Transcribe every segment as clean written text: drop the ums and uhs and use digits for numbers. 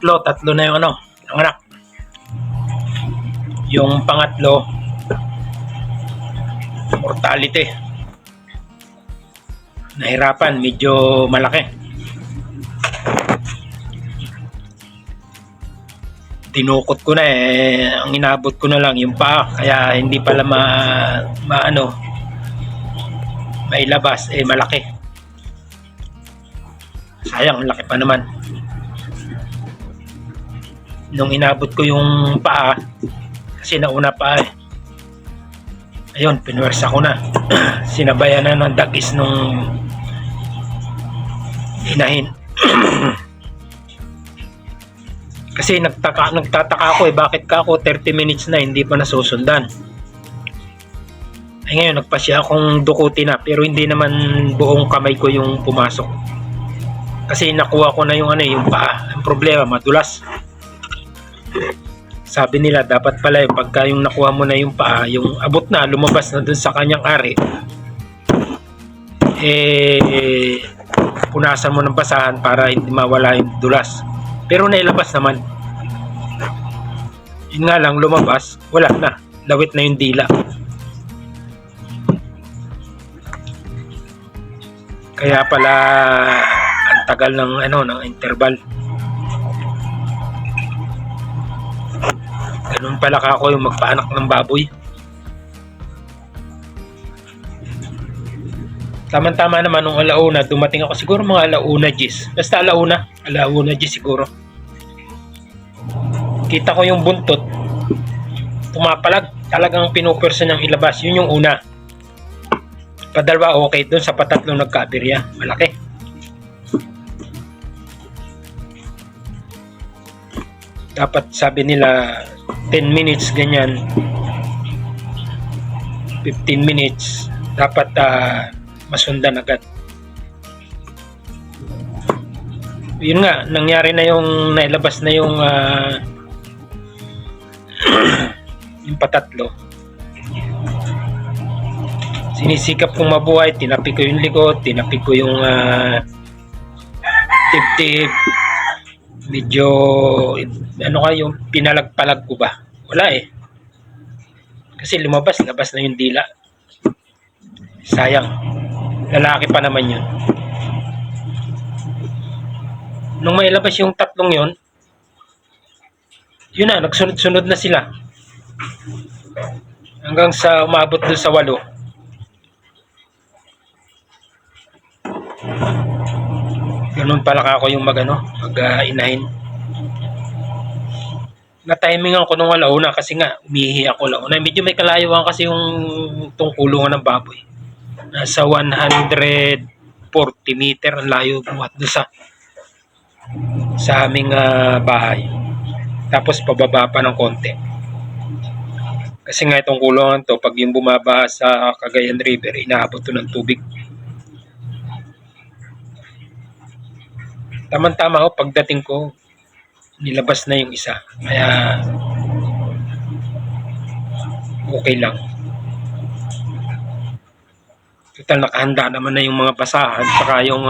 tatlo na yung ano, ang anak. Yung pangatlo, mortality. Nahirapan, medyo malaki. Tinukot ko na ang inabot ko na lang yung paa, kaya hindi pala mailabas, malaki. Sayang, laki pa naman. Nung inabot ko yung paa, kasi nauna pa ayun, pinwersa ko na. Sinabayan na ng dagis nung inahin. Kasi nagtataka ako bakit ka ako 30 minutes na hindi pa nasusundan. Ngayon nagpasya akong dukutin na, pero hindi naman buong kamay ko yung pumasok. Kasi nakuha ko na yung yung paa. Ang problema, madulas. Sabi nila dapat pala yung pagka yung nakuha mo na yung paa, yung abot na, lumabas na dun sa kanyang ari, punasan mo ng basahan para hindi mawala yung dulas. Pero nailabas naman. Yun nga lang, lumabas, wala na, lawit na yung dila. Kaya pala ang tagal ng ng interval. Ganun pala ako yung magpaanak ng baboy. Tama-tama naman nung alauna, dumating ako siguro mga alauna 10. Basta alauna 10 siguro. Kita ko yung buntot, pumapalag, talagang pinupwersa niyang ilabas. Yun yung una. Padalwa okay, dun sa patatlong nagkaaberya, malaki. Dapat sabi nila 10 minutes ganyan, 15 minutes dapat masundan agad. Yun nga, nangyari na yung nailabas na yung yung patatlo. Sinisikap kong mabuhay, tinapik ko yung likod, tinapik ko yung tip-tip. Medyo yung pinalagpalag ko ba? Wala kasi labas na yung dila. Sayang, lalaki pa naman yun. Nung mailabas yung tatlong yun na, nagsunod-sunod na sila hanggang sa umabot doon sa 8. Ganun pala ako yung mag-inahin. Na-timingan ko nung alauna kasi nga umihi ako alauna. Medyo may kalayuan kasi yung tungkulungan ng baboy. Nasa 140 meter ang layo buhat doon sa aming bahay. Tapos pababa pa ng konti. Kasi nga itong kulungan to, pag yung bumaba sa Cagayan River, inaabot to ng tubig. Tama-tama pagdating ko, nilabas na yung isa. Kaya okay lang. Total nakahanda naman na yung mga basahan saka yung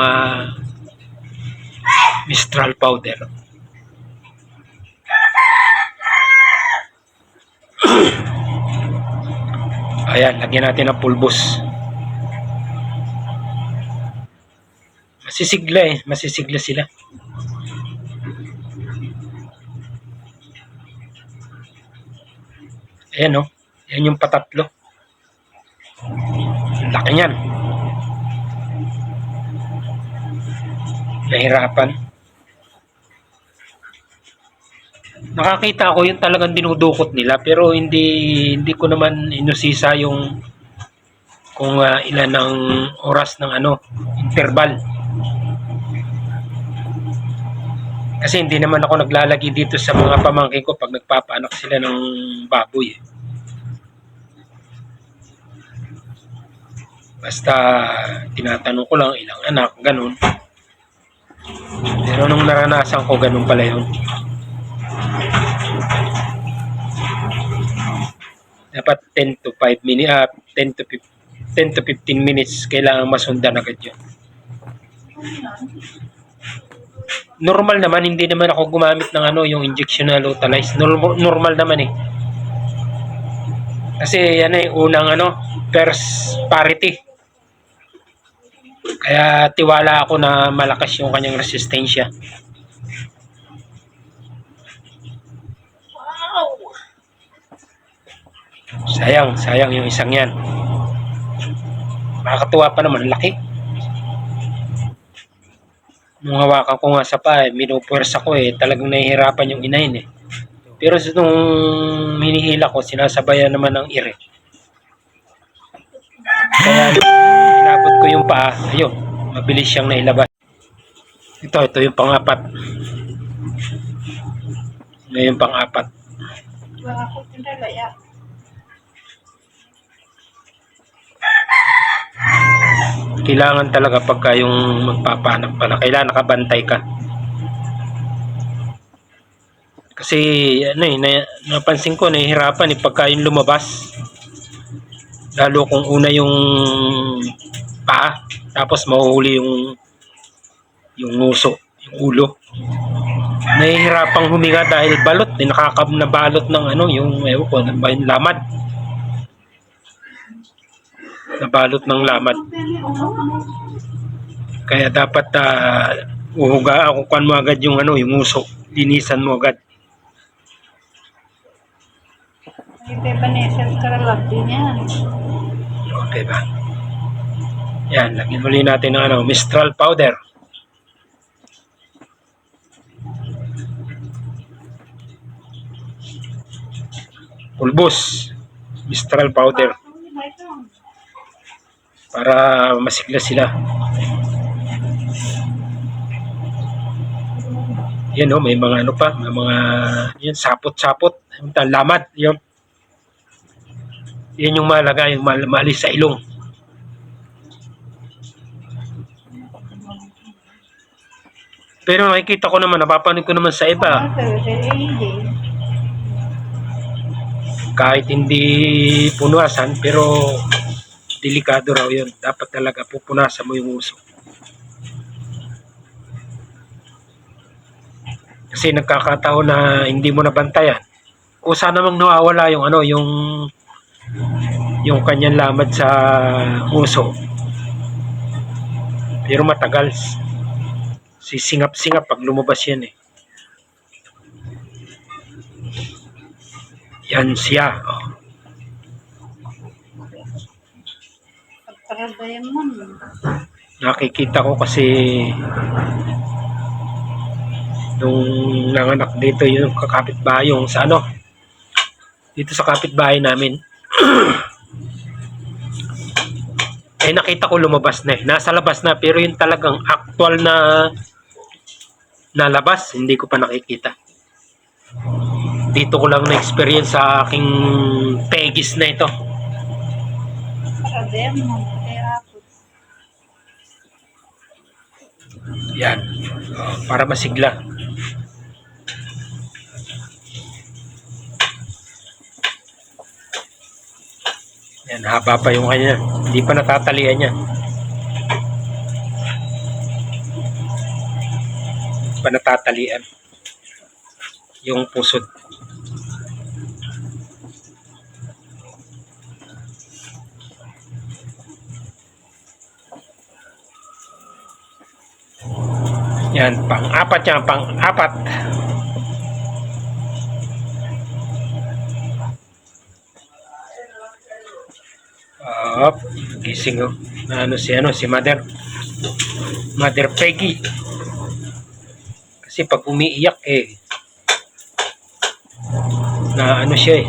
Mistral powder. Ayan, lagyan natin ng pulbos. Masisigla sila. Ayan yan yung patatlo. Laki niyan. Nahirapan. Nakakita ko yung talagang dinudukot nila, pero hindi ko naman inusisa yung kung ilan ang oras ng interval. Kasi hindi naman ako naglalagi dito sa mga pamangkin ko pag nagpapaanak sila ng baboy. Basta tinatanong ko lang ilang anak, ganun. Pero nung naranasan ko, ganun pala yun. Dapat 10 to 5 minutes, 10 to 15 minutes kailangan masundan agad yun. Normal naman, hindi naman ako gumamit ng ano, yung injection na Lutalize. Normal naman eh. Kasi yan eh, unang ano, first parity. Kaya tiwala ako na malakas yung kanyang resistensya. Sayang yung isang yan. Makakatuwa pa naman, laki. Nung hawakan ko nga sa pa, minupwersa ko eh, talagang nahihirapan yung inahin eh. Pero nung hinihila ko, sinasabayan naman ng ire. Kaya inabot ko yung paa, ayun, mabilis siyang nailabas. Ito yung pang-apat. Ngayon pang-apat. Kailangan talaga pagka yung magpapanak pala, kailangan nakabantay ka. Kasi ano eh, napansin ko, nahihirapan eh pagka yung lumabas. Lalo kung una yung paa, tapos mahuhuli yung nguso, yung ulo. Nahihirapang huminga dahil balot, nakakabalot ng ano, yung ewan ko, yung lamad. Nabalot ng lamad. Kaya dapat uhugaan, kukuhan mo agad yung ano, yung nguso. Linisan mo agad. May panesel ka lang din yan. Okay ba? Yan, lagyan ulit natin ng ano, Mistral powder. Pulbos. Mistral powder. Para masigla sila. Yan may mga ano pa, may mga yan, sapot-sapot, lamad, yun. Yan yung malaga, yung maalis sa ilong. Pero nakikita ko naman, napapanig ko naman sa iba. Kahit hindi punasan, pero delikado raw yun. Dapat talaga pupunasan mo yung uso. Kasi nagkakataon na hindi mo nabantayan. Kusa namang nawawala yung ano, yung kanyang lamad sa uso. Pero matagal. Sisingap-singap pag lumabas yan eh. Yan siya. Nakikita ko kasi nung nanganak dito yung kakapitbahay yung sa ano, dito sa kapitbahay namin. Eh nakita ko lumabas na eh. Nasa labas na, pero yung talagang actual na nalabas, hindi ko pa nakikita. Dito ko lang na-experience sa aking pegis na ito. Yan. Para masigla. Yan, haba pa yung kanya. Hindi pa natatalian niya. Hindi pa natatalian. Yung pusod. Yan, pang-apat yan, pang-apat. Gising si Mother Peggy. Kasi pag umiiyak na siya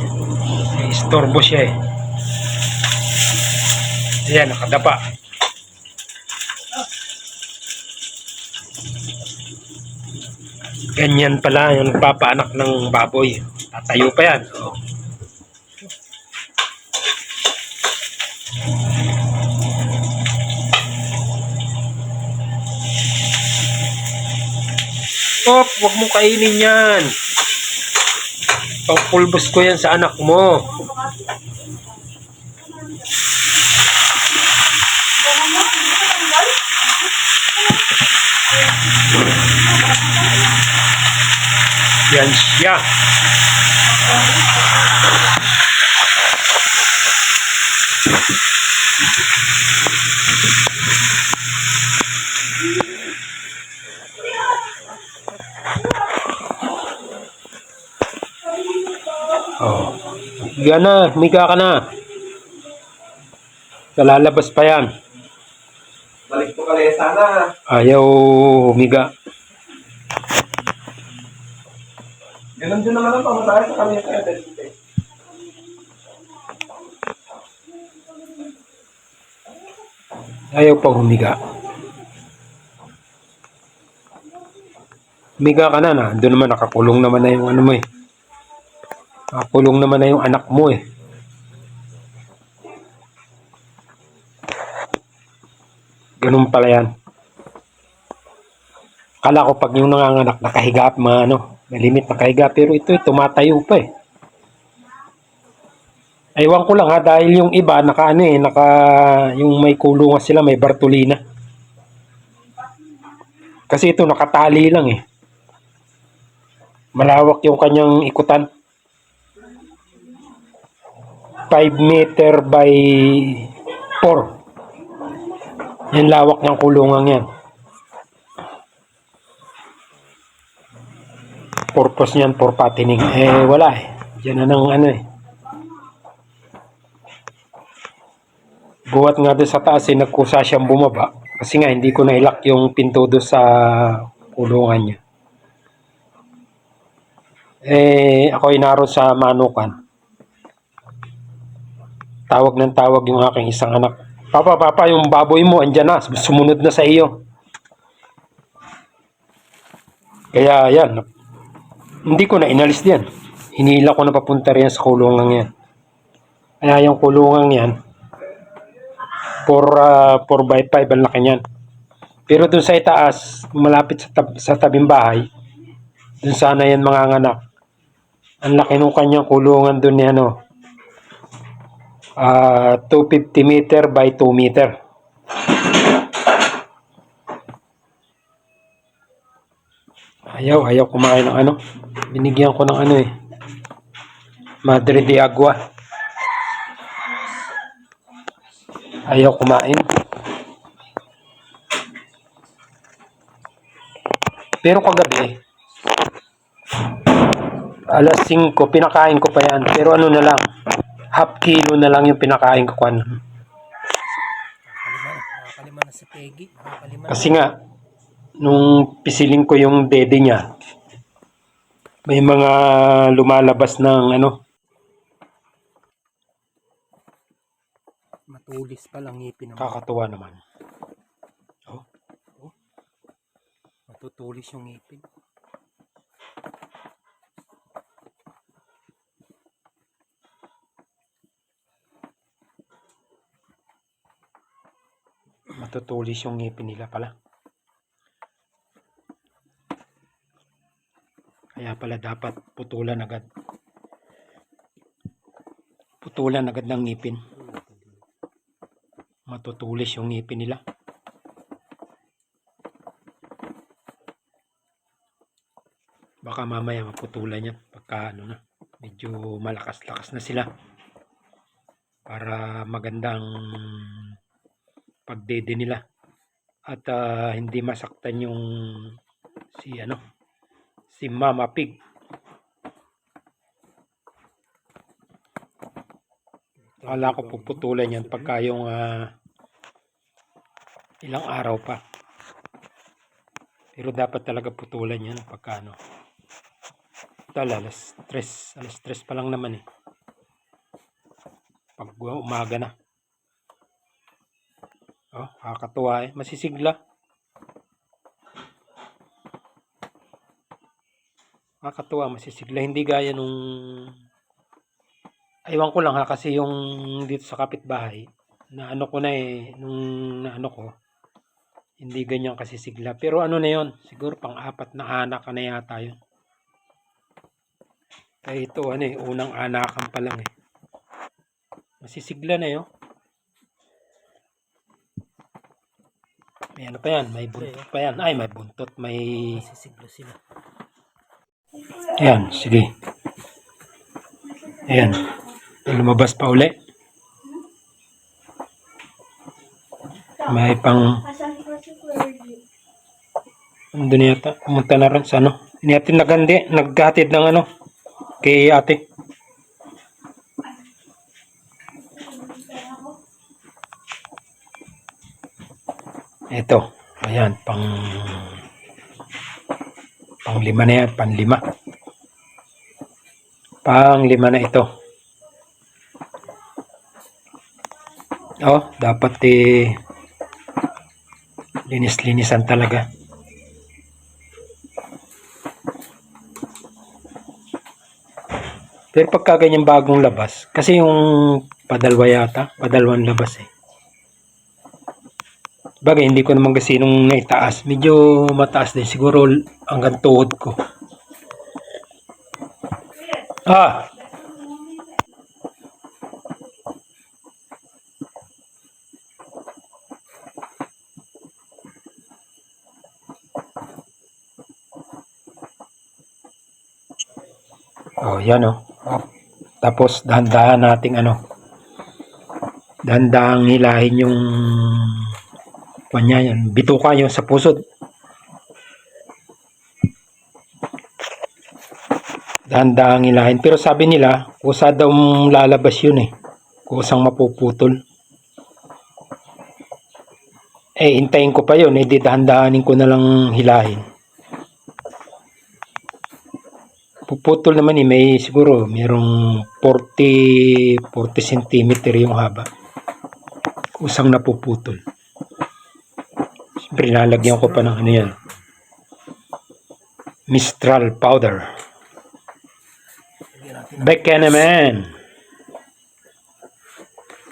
istorbo siya Ayan, nakadapa. Ganyan pala yung nagpapaanak ng baboy. Tatayo pa yan. Wag mo kainin yan. Pagpulbos ko yan sa anak mo. Ayan siya. Oh. Yan na, humiga ka na. Lalabas pa yan. Balik po kali sana. Ayaw humiga. Ganun din naman ang pamasahe sa kanya kaya dito. Ayaw pa humiga. Humiga ka na. Doon naman nakakulong naman na yung ano mo eh. Nakakulong naman na yung anak mo eh. Ganun pala yan. Kala ko pag yung nanganganak nakahiga, mga ano, may limit nakahiga, pero ito tumatayo pa eh. Ewan ko lang ha, dahil yung iba naka ano eh, yung may kulungan sila, may Bartolina. Kasi ito nakatali lang eh. Malawak yung kanyang ikutan. 5 meter by 4. Yan lawak ng kulungan yan. Purpose niyan for fattening. Eh wala eh. Diyan na ng ano eh. Buhat nga doon sa taas eh, nagkusa siyang bumaba. Kasi nga hindi ko na-lock yung pinto doon sa kulungan niya. Eh ako naroon sa manukan. Tawag ng tawag yung aking isang anak. Papa, yung baboy mo andyan na, sumunod na sa iyo. Kaya yan, hindi ko na inalis diyan. Hinila ko na papunta rin sa kulungan yan. Kaya yung kulungan yan, 4x5 ang laki niyan. Pero dun sa itaas, malapit sa tabing bahay, dun sana yan mga anak. Ang laki nung kanyang kulungan dun ni ano, 250 meter by 2 meter. Ayaw kumain ng ano. Binigyan ko ng ano eh. Madre de Agua. Ayaw kumain. Pero kagabi, alas 5, pinakain ko pa yan. Pero ano na lang, half kilo na lang yung pinakain ko. Nakakalima na si Peggy. Kasi nga, nung pisiling ko yung dede niya, may mga lumalabas ng ano. Matulis pa lang ngipin naman. Kakatuwa naman. Matutulis yung ngipin. Matutulis yung ngipin nila pala. Kaya pala dapat putulan agad. Putulan agad ng ngipin. Matutulis yung ngipin nila. Baka mamaya maputulan yan pagka ano na, medyo malakas-lakas na sila. Para magandang pagdede nila. At hindi masaktan yung si Mama Pig. Akala ko puputulan yan pagka yung ilang araw pa. Pero dapat talaga putulan yan pagka ano. Alas 3 pa lang naman eh. Pag umaga na. Oh, kakatuwa eh. Masisigla. Kakatuwa, masisigla. Hindi gaya nung aywan ko lang ha, kasi yung dito sa kapitbahay na ano ko na eh, nung naano ko, hindi ganyan kasi sigla. Pero ano na yon, siguro pang-4 na anak ka na yata yun. Kaya ito ano eh, unang anakan pa lang eh. Masisigla na yun. May ano pa yan, may buntot pa yan. Ay, may buntot, may Masisigla sila. Ayan, sige. Ayan. Lumabas pa uli. May pang... Andun yata. Pumunta na rin sa ano. Inihatid na gandi. Naghatid ng ano. Kay ate. Ito. Ayan. Pang lima na yan. Panlima. Pang-lima na ito. Oh, dapat linis-linisan talaga. Pero pagka ganyan bagong labas, kasi yung padalwa yata, padalwan labas eh. Bagay, hindi ko naman kasi nung naitaas, medyo mataas din, siguro hanggang tuhod ko. Ah! Oh, yan oh. Tapos dahan-dahan nating ano. Dahan-dahang hilahin yung kanya yan. Bituka yung sa pusod. Dahan-dahang hilahin. Pero sabi nila, kusa daw lalabas yun eh. Kusang mapuputol. Eh, hintayin ko pa yun. Eh, di dahan-dahanin ko na lang hilahin. Puputol naman eh, may siguro mayroong 40 cm yung haba. Kusang napuputol. Siyempre lalagyan ko pa ng ano yan. Mistral powder. Beka naman.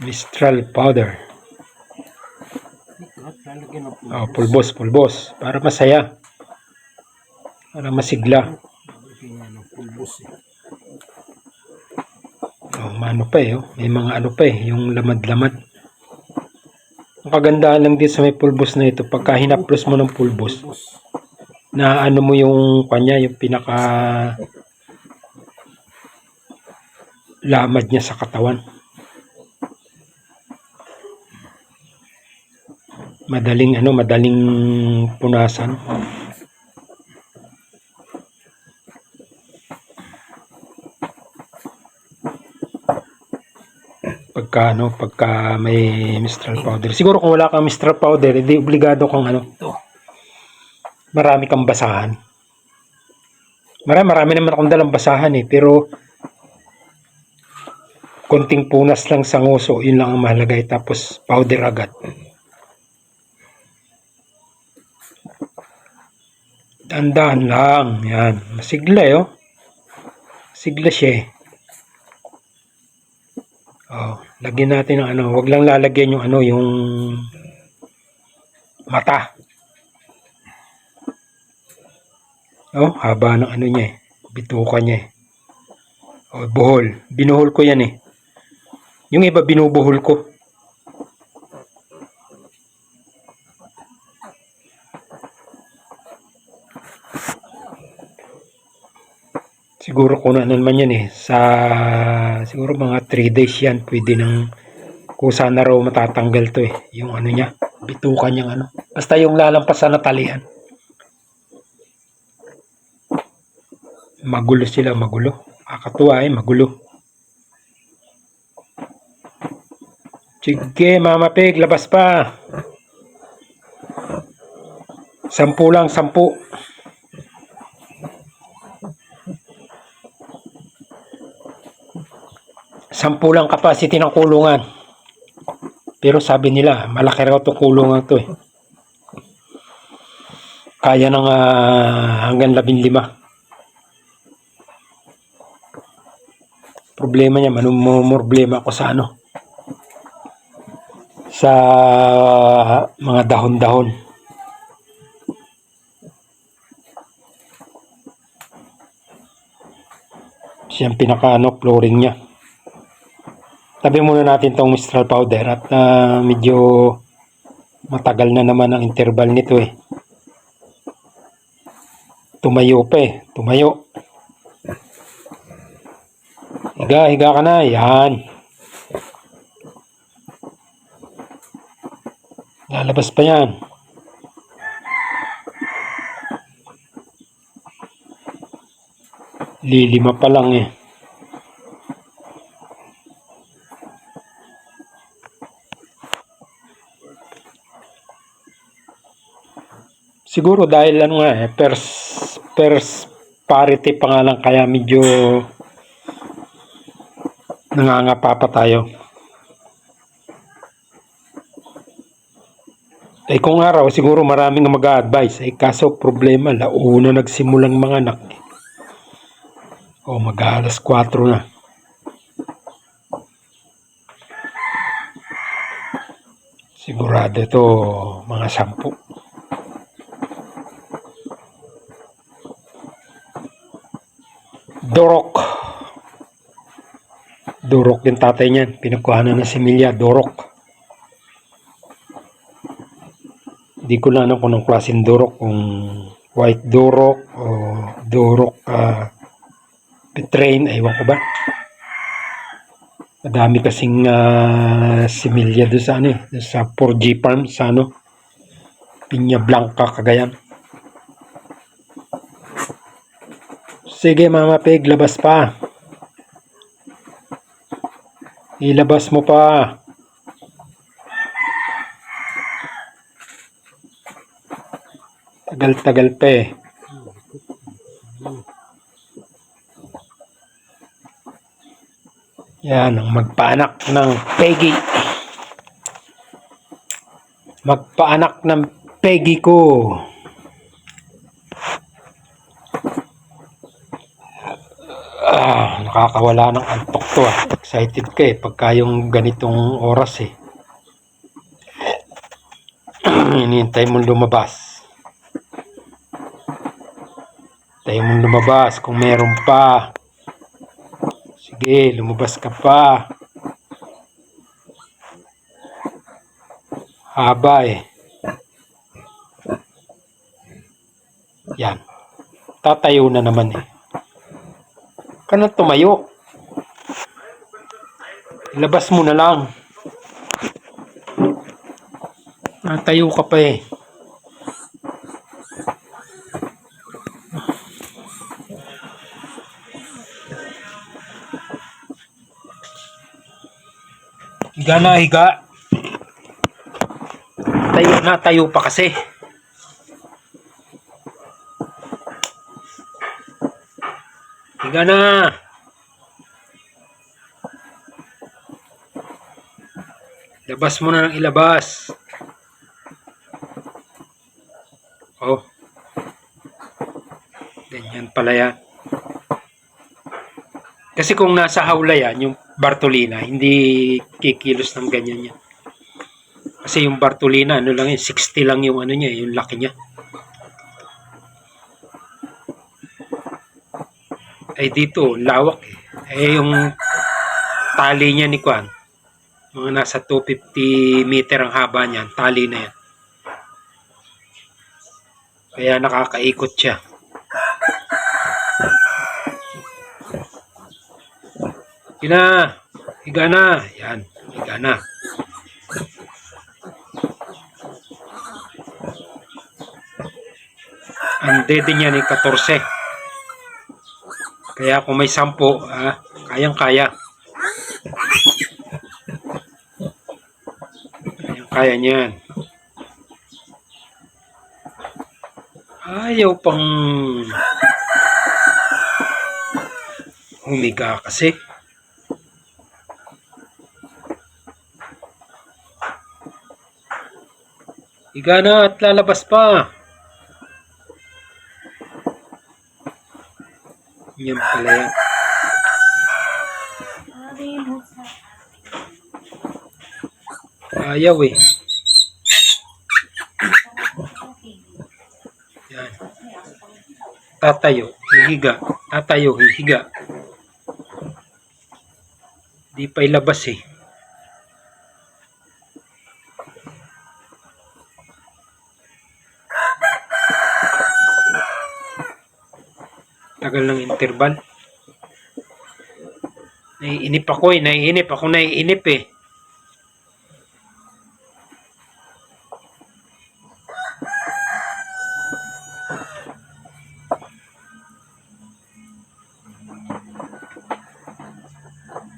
Mistral powder. Oh, pulbos. Para masaya. Para masigla. Oh, ano pa eh, oh. May mga ano pa eh, yung lamad-lamad. Ang kagandahan lang dito sa may pulbos na ito, pagka hinaplos mo ng pulbos, na ano mo yung kanya, yung pinaka lamad niya sa katawan. Madaling punasan. Pagka may Mistral powder. Siguro kung wala kang Mistral powder, hindi obligado kang marami kang basahan. Marami naman akong dalang basahan eh, pero konting punas lang sa nguso, yun lang ang mahalaga eh, tapos powder agad. Dahan-dahan lang, yan. Masigla eh, oh. Sigla siya eh. Oh, lagyan natin ng wag lang lalagyan yung yung mata. Oh, haba ng niya eh. Bituka niya eh. Oh, buhol. Binuhol ko yan eh. Yung iba binubuhol ko. Siguro kung ano naman yan eh, siguro mga 3 days yan, pwede nang kusa na raw matatanggal to eh, yung niya, bitukan niyang basta yung lalampasan na talian. Magulo sila, magulo. Kakatuwa eh, magulo. Sige, Mama Pig, labas pa. 10 lang, 10. Sampu lang capacity ng kulungan. Pero sabi nila, malaki raw itong kulungan to eh. Kaya ng hanggang 15. Problema niya, problema ako sa sa mga dahon-dahon. Siyang pinaka flooring niya. Tabi muna natin tong Mistral powder at medyo matagal na naman ang interval nito eh. Tumayo pa eh. Tumayo. Higa, higa ka na. Yan. Lalabas pa yan. Lilima pa lang eh. Siguro dahil ano nga eh, first parity pa nga lang kaya medyo nangangapa pa tayo. Eh kung araw siguro maraming mag-a-advise eh kaso problema launa nagsimulang mga anak. O mag-alas 4 na. Sigurado ito mga 10. Dorok. Dorok din tatay niyan. Pinagkuhanan na si Milya. Dorok. Hindi ko na alam kung anong klaseng dorok. Kung white dorok o dorok petrain. Ewan ko ba. Madami kasing similya doon sa ano doon sa 4G Farm sa ano Piña Blanca, Cagayan. Sige Mama Peg, labas pa. Ilabas mo pa. Tagal-tagal pa eh. Yan ang magpaanak ng Peggy. Magpaanak ng Peggy ko. Nakakawala ng antok to ah. Excited ka eh pagka yung ganitong oras eh. Hinihintay mong lumabas. Hinihintay mong lumabas kung meron pa. Sige, lumabas ka pa. Haba eh. Yan. Tatayo na naman eh. Ka na tumayo. Ilabas mo na lang. Natayo ka pa eh. Higa na, higa. Tayo pa kasi. Higa na. Labas mo na ng ilabas. Oh. Ganyan pala yan. Kasi kung nasa hawla yan, yung Bartolina, hindi kikilos ng ganyan yan. Kasi yung Bartolina, ano lang yun, 60 lang yung ano niya, yung laki niya. Ay dito, lawak eh. Eh yung tali niya ni Kwan, mga nasa 250 meter ang haba niyan, tali na yan. Kaya nakakaikot siya. Higa na. Yan, higa na. Ang dede niya ni 14. Kaya kung may 10, kayang-kaya. Kaya niyan. Ayaw pang humiga kasi. Higa na at lalabas pa. Yan pala yan. Ayaw eh. Yan. Tatayo, hihiga. Tatayo, hihiga. Di pa ilabas eh. Tagal ng interval. Naiinip ako eh. Naiinip eh.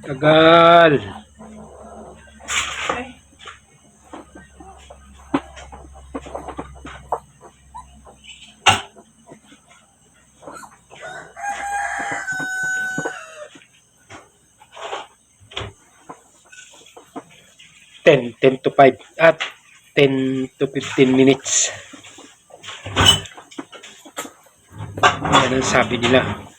Tagal. Ay, 10 to 5 at 10 to 15 minutes. Yan ang sabi nila.